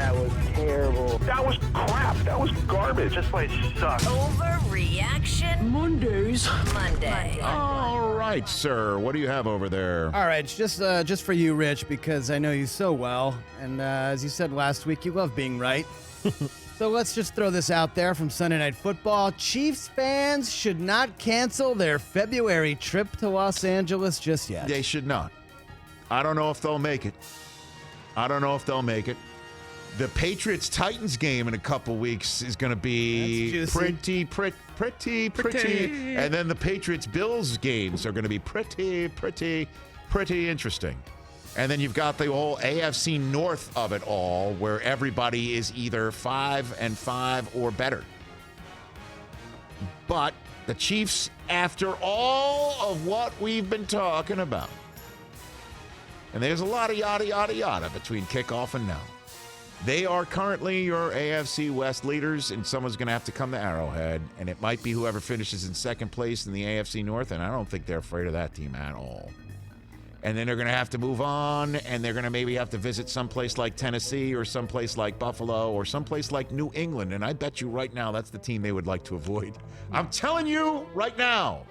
That was terrible. That was crap. That was garbage. This place sucks. Overreaction Monday. All right, sir. What do you have over there? All right, it's just for you, Rich, because I know you so well. And as you said last week, you love being right. So let's just throw this out there from Sunday Night Football. Chiefs fans should not cancel their February trip to Los Angeles just yet. They should not. I don't know if they'll make it. The Patriots-Titans game in a couple weeks is going to be pretty. And then the Patriots-Bills games are going to be pretty interesting. And then you've got the whole AFC North of it all, where everybody is either 5-5 or better. But the Chiefs, after all of what we've been talking about, and there's a lot of yada between kickoff and now, they are currently your AFC West leaders, and someone's going to have to come to Arrowhead, and it might be whoever finishes in second place in the AFC North, and I don't think they're afraid of that team at all. And then they're going to have to move on, and they're going to maybe have to visit someplace like Tennessee or someplace like Buffalo or someplace like New England, and I bet you right now that's the team they would like to avoid. I'm telling you right now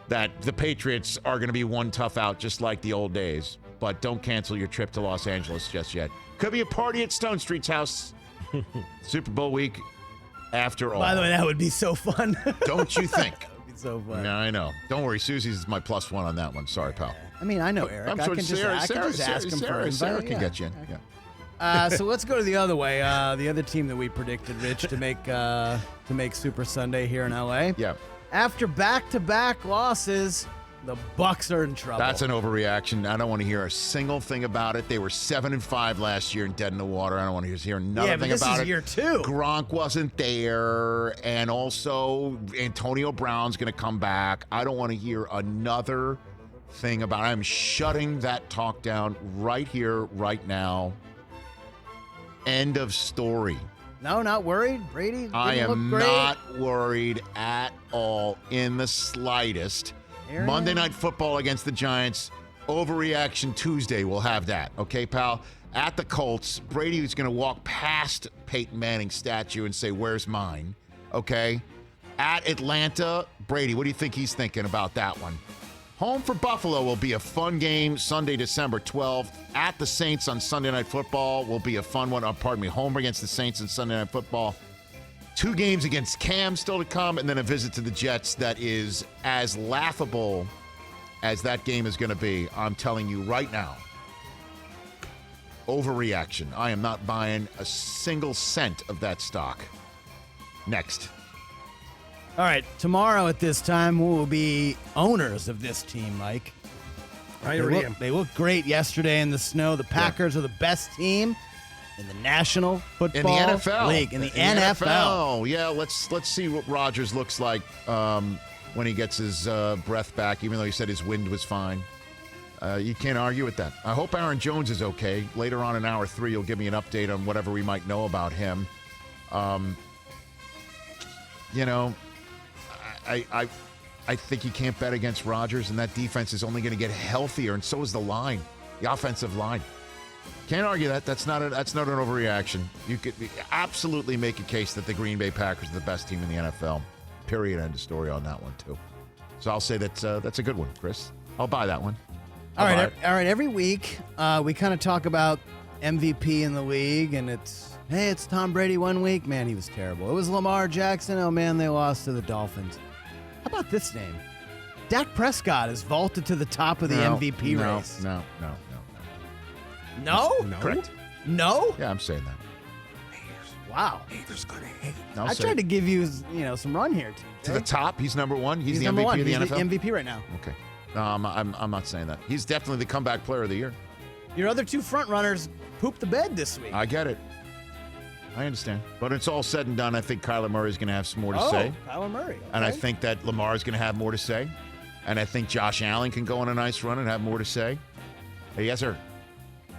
that the Patriots are going to be one tough out just like the old days. But don't cancel your trip to Los Angeles just yet. Could be a party at Stone Street's house. Super Bowl week after all. By the way, that would be so fun. Don't you think? That would be so fun. No, I know. Don't worry. Susie's my +1 on that one. Sorry, pal. I mean, I know Eric. I'm I sure can just ask him for Sarah invite. can get you in. Okay. Yeah. So let's go to the other way. The other team that we predicted, Rich, to make Super Sunday here in LA. Yeah. After back-to-back losses, the Bucs are in trouble. That's an overreaction. I don't want to hear a single thing about it. They were 7-5 last year and dead in the water. I don't want to hear nothing Yeah, but this about is it. year 2. Gronk wasn't there, and also Antonio Brown's going to come back. I don't want to hear another thing about it. I'm shutting that talk down right here, right now. End of story. No, not worried. Brady didn't I am look great. not worried at all in the slightest. Aaron? Monday Night Football against the Giants. Overreaction Tuesday. We'll have that. Okay, pal? At the Colts, Brady is going to walk past Peyton Manning's statue and say, "Where's mine?" Okay? At Atlanta, Brady, what do you think he's thinking about that one? Home for Buffalo will be a fun game Sunday, December 12th. At the Saints on Sunday Night Football will be a fun one. Home against the Saints on Sunday Night Football. 2 games against Cam still to come, and then a visit to the Jets that is as laughable as that game is going to be. I'm telling you right now. Overreaction. I am not buying a single cent of that stock. Next. All right, tomorrow at this time, we will be owners of this team, Mike. I already am. They looked great yesterday in the snow. The Packers are the best team in the National Football League. In the NFL. Yeah, let's see what Rodgers looks like when he gets his breath back, even though he said his wind was fine. You can't argue with that. I hope Aaron Jones is okay. Later on in hour 3, you'll give me an update on whatever we might know about him. I think you can't bet against Rodgers, and that defense is only going to get healthier, and so is the line, the offensive line. Can't argue that. That's not an overreaction. You could absolutely make a case that the Green Bay Packers are the best team in the NFL. Period. End of story on that one too. So I'll say that's a good one, Chris. I'll buy that one. All right. Every week we kind of talk about MVP in the league, and it's Tom Brady one week. Man, he was terrible. It was Lamar Jackson. Oh man, they lost to the Dolphins. How about this name? Dak Prescott is vaulted to the top of the MVP race. No. No? Correct. No? Yeah, I'm saying that. Wow. Haters gonna hate. I tried to give you, some run here, TJ. To the top. He's number 1. He's the number MVP 1. of the He's NFL. the MVP right now. Okay. I'm not saying that. He's definitely the comeback player of the year. Your other 2 front runners pooped the bed this week. I get it. I understand. But it's all said and done. I think Kyler Murray is going to have some more to say. Kyler Murray. Okay. And I think that Lamar is going to have more to say. And I think Josh Allen can go on a nice run and have more to say. Yes, sir.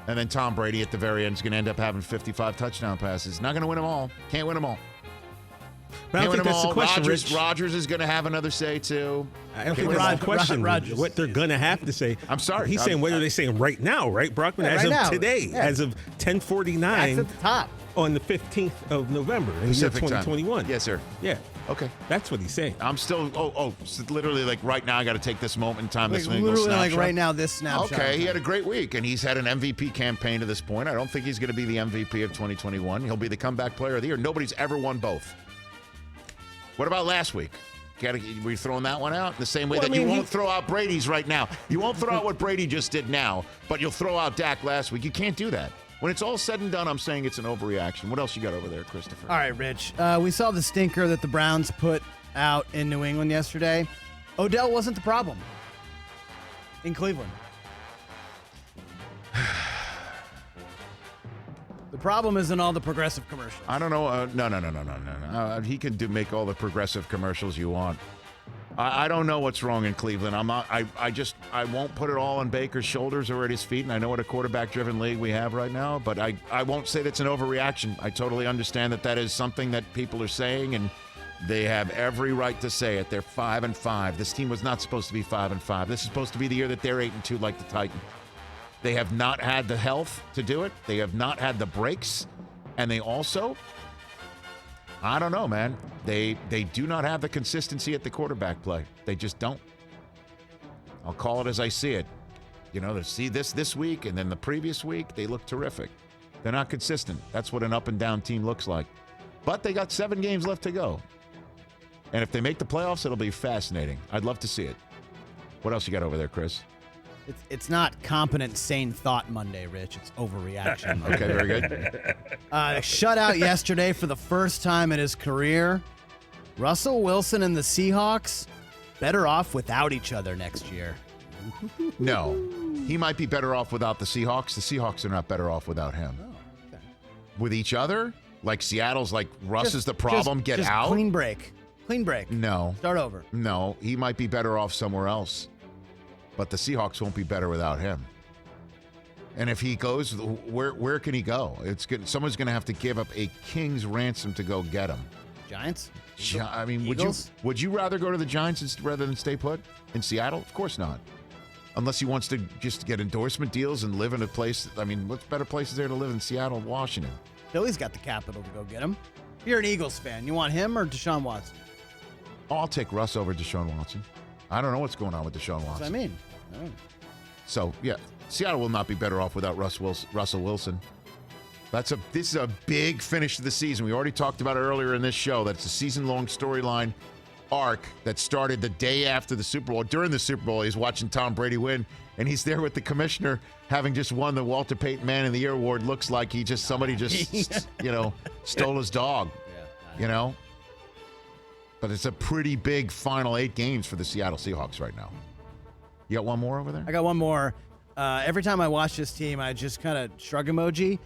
And then Tom Brady at the very end is going to end up having 55 touchdown passes. Not going to win them all. Can't win them all. But I don't think that's the question, Rich. Rodgers is going to have another say, too. I don't think that's the question, Rodgers. what they're going to have to say. I'm sorry. He's saying, what are they saying right now, right, Brockman? Yeah, as right of now. today. Yeah. As of 10:49 That's at the top. on the 15th of November in the year Pacific time. 2021. Yes, sir. Yeah. Okay. That's what he's saying. I'm still. So literally, like right now, I got to take this moment in time. Like, This little literally, like snapshot. right now, this snapshot. Okay, he had a great week, and he's had an MVP campaign to this point. I don't think he's going to be the MVP of 2021. He'll be the comeback player of the year. Nobody's ever won both. What about last week? Were you throwing that one out? The same way you won't throw out Brady's right now. You won't throw out what Brady just did now, but you'll throw out Dak last week. You can't do that. When it's all said and done, I'm saying it's an overreaction. What else you got over there, Christopher? All right, Rich. We saw the stinker that the Browns put out in New England yesterday. Odell wasn't the problem in Cleveland. The problem isn't all the progressive commercials. I don't know. No. He can make all the progressive commercials you want. I don't know what's wrong in Cleveland. I'm not. I won't put it all on Baker's shoulders or at his feet. And I know what a quarterback-driven league we have right now. But I won't say that's an overreaction. I totally understand that is something that people are saying, and they have every right to say it. They're 5-5. This team was not supposed to be 5-5. This is supposed to be the year that they're 8-2, like the Titans. They have not had the health to do it. They have not had the breaks. And they also, I don't know, man. They do not have the consistency at the quarterback play. They just don't. I'll call it as I see it. You know, to see this week and then the previous week, they look terrific. They're not consistent. That's what an up and down team looks like. But they got 7 games left to go. And if they make the playoffs, it'll be fascinating. I'd love to see it. What else you got over there, Chris? It's not competent, sane thought Monday, Rich. It's overreaction Monday. Okay, very good. Shutout yesterday for the first time in his career. Russell Wilson and the Seahawks better off without each other next year. No. He might be better off without the Seahawks. The Seahawks are not better off without him. Oh, okay. With each other? Like Seattle's like Russ is the problem, get just out? Clean break. Clean break. No. Start over. No, he might be better off somewhere else. But the Seahawks won't be better without him. And if he goes, where can he go? Someone's going to have to give up a king's ransom to go get him. Giants? I mean, Eagles? would you rather go to the Giants rather than stay put in Seattle? Of course not. Unless he wants to just get endorsement deals and live in a place. I mean, what's better places there to live in Seattle and Washington? Philly's got the capital to go get him. If you're an Eagles fan, you want him or Deshaun Watson? Oh, I'll take Russ over Deshaun Watson. I don't know what's going on with Deshaun Watson. That's what I mean. So, yeah, Seattle will not be better off without Russell Wilson. This is a big finish to the season. We already talked about it earlier in this show. That's a season-long storyline arc that started the day after the Super Bowl. During the Super Bowl, he's watching Tom Brady win, and he's there with the commissioner having just won the Walter Payton Man of the Year award. Looks like somebody just stole his dog, But it's a pretty big final 8 games for the Seattle Seahawks right now. You got one more over there? I got one more. Every time I watch this team, I just kind of shrug emoji.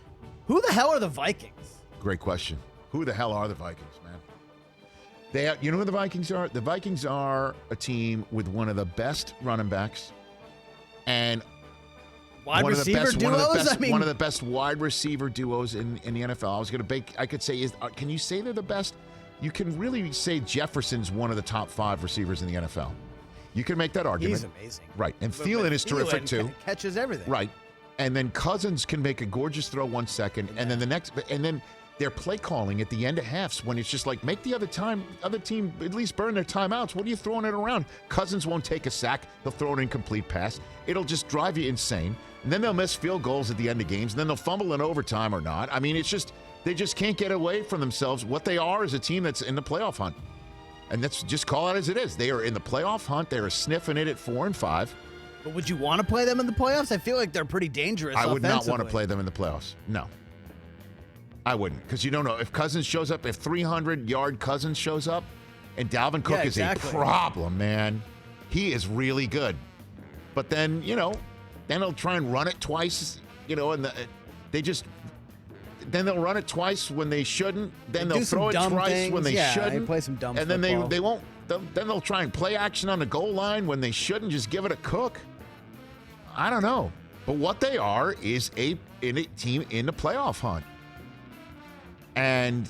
Who the hell are the Vikings? Great question. Who the hell are the Vikings, man? You know who the Vikings are? The Vikings are a team with one of the best running backs and wide receiver duos? One of the best wide receiver duos in the NFL. I could say, can you say they're the best? You can really say Jefferson's one of the top 5 receivers in the NFL. You can make that argument. He's amazing. Right. And Thielen is terrific, too. Catches everything. Right. And then Cousins can make a gorgeous throw 1 second, and then their play calling at the end of halves when it's just like, make the other team at least burn their timeouts. What are you throwing it around? Cousins won't take a sack. He'll throw an incomplete pass. It'll just drive you insane. And then they'll miss field goals at the end of games, and then they'll fumble in overtime or not. I mean, they just can't get away from themselves. What they are is a team that's in the playoff hunt. And that's just call it as it is. They are in the playoff hunt. They are sniffing it at 4-5. But would you want to play them in the playoffs? I feel like they're pretty dangerous. I would not want to play them in the playoffs. No. I wouldn't. Because you don't know. If Cousins shows up, if 300-yard Cousins shows up, and Dalvin Cook is a problem, man. He is really good. But then, then they'll try and run it twice, and then they'll run it twice when they shouldn't. Then they'll throw it twice when they shouldn't. They play some dumb and then football. they won't. Then they'll try and play action on the goal line when they shouldn't. Just give it a cook. I don't know. But what they are is a team in the playoff hunt. And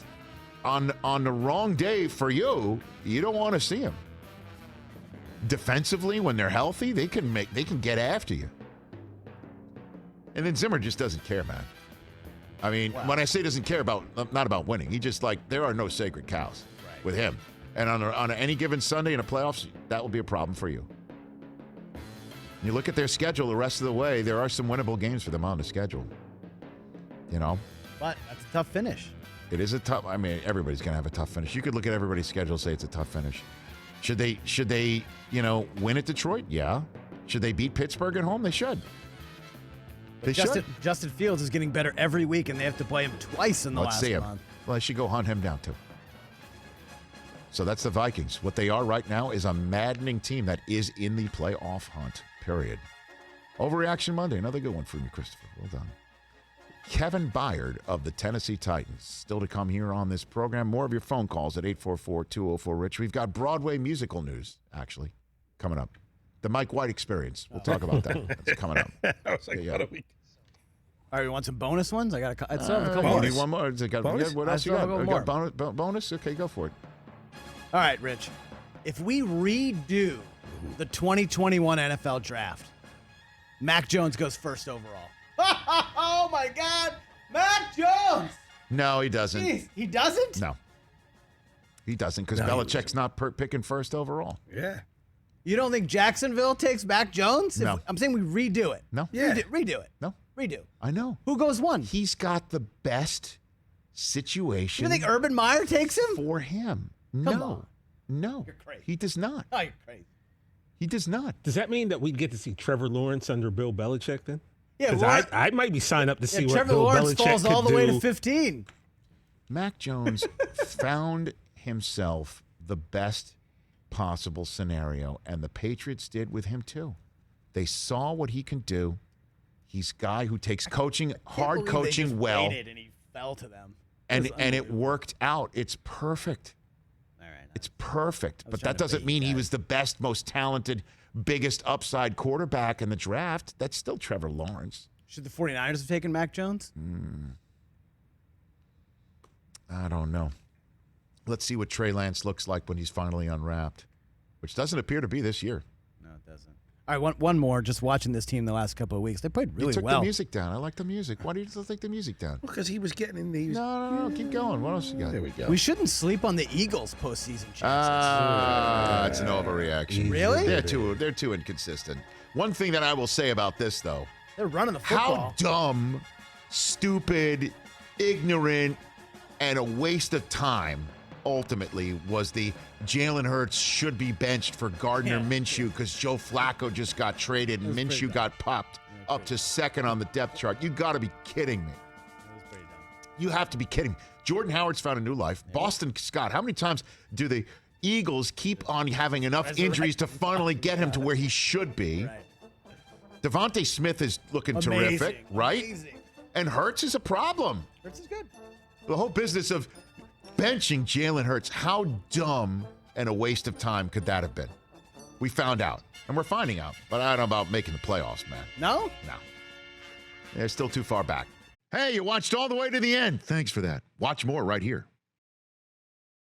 on the wrong day for you don't want to see them. Defensively, when they're healthy, they can get after you. And then Zimmer just doesn't care, man. I mean, when I say doesn't care about, not about winning, he just there are no sacred cows with him. And on any given Sunday in the playoffs, that will be a problem for you. You look at their schedule the rest of the way, there are some winnable games for them on the schedule. But that's a tough finish. It is a tough, everybody's going to have a tough finish. You could look at everybody's schedule and say it's a tough finish. Should they, win at Detroit? Yeah. Should they beat Pittsburgh at home? They should. Justin Fields is getting better every week, and they have to play him twice in the last month. Well, I should go hunt him down, too. So that's the Vikings. What they are right now is a maddening team that is in the playoff hunt, period. Overreaction Monday, another good one for you, Christopher. Well done. Kevin Byard of the Tennessee Titans. Still to come here on this program. More of your phone calls at 844-204-RICH. We've got Broadway musical news, actually, coming up. The Mike White Experience. We'll talk about that. That's coming up. I was like, what a week. All right, you want some bonus ones? I still have a couple more. Need one more. Bonus? What else you got? Bonus? Okay, go for it. All right, Rich. If we redo the 2021 NFL Draft, Mac Jones goes first overall. Oh, my God. Mac Jones. No, he doesn't. Jeez, he doesn't? No. He doesn't because Belichick's not picking first overall. Yeah. You don't think Jacksonville takes Mac Jones? No. I'm saying we redo it. No. Yeah. Redo it. No. Redo. I know. Who goes one? He's got the best situation. You think Urban Meyer takes him? For him. Come on. No. You're crazy. He does not. Oh, you're crazy. He does not. Does that mean that we'd get to see Trevor Lawrence under Bill Belichick then? Yeah, Because I might be signed up to see what Trevor Bill Lawrence Belichick falls could all the way to do. 15. Mac Jones found himself the best possible scenario, and the Patriots did with him too. They saw what he can do. He's a guy who takes coaching, hard coaching well. And he fell to them. And it worked out. It's perfect. All right. It's perfect. But trying that to doesn't bait mean you he guys. was the best, most talented, biggest upside quarterback in the draft. That's still Trevor Lawrence. Should the 49ers have taken Mac Jones? I don't know. Let's see what Trey Lance looks like when he's finally unwrapped, which doesn't appear to be this year. No, it doesn't. All right, one more. Just watching this team the last couple of weeks. They played really You took well. the music down. I like the music. Why do you still take the music down? Because he was getting in these. No. Keep going. What else you got? There we go. We shouldn't sleep on the Eagles' postseason chances. It's an overreaction. Really? They're too inconsistent. One thing that I will say about this, though, They're running the football. how dumb, stupid, ignorant, and a waste of time ultimately was the Jalen Hurts should be benched for Gardner Minshew because Joe Flacco just got traded and Minshew got popped up to second on the depth chart. You got to be kidding me. You have to be kidding me. Jordan Howard's found a new life. Boston Scott, how many times do the Eagles keep on having enough injuries to finally get him to where he should be? Right. Devontae Smith is looking Amazing. terrific, right? Amazing. And Hurts is a problem. Hurts is good. The whole business of benching Jalen Hurts, how dumb and a waste of time could that have been? We found out, and we're finding out, but I don't know about making the playoffs, man. No? No. They're still too far back. Hey, you watched all the way to the end. Thanks for that. Watch more right here.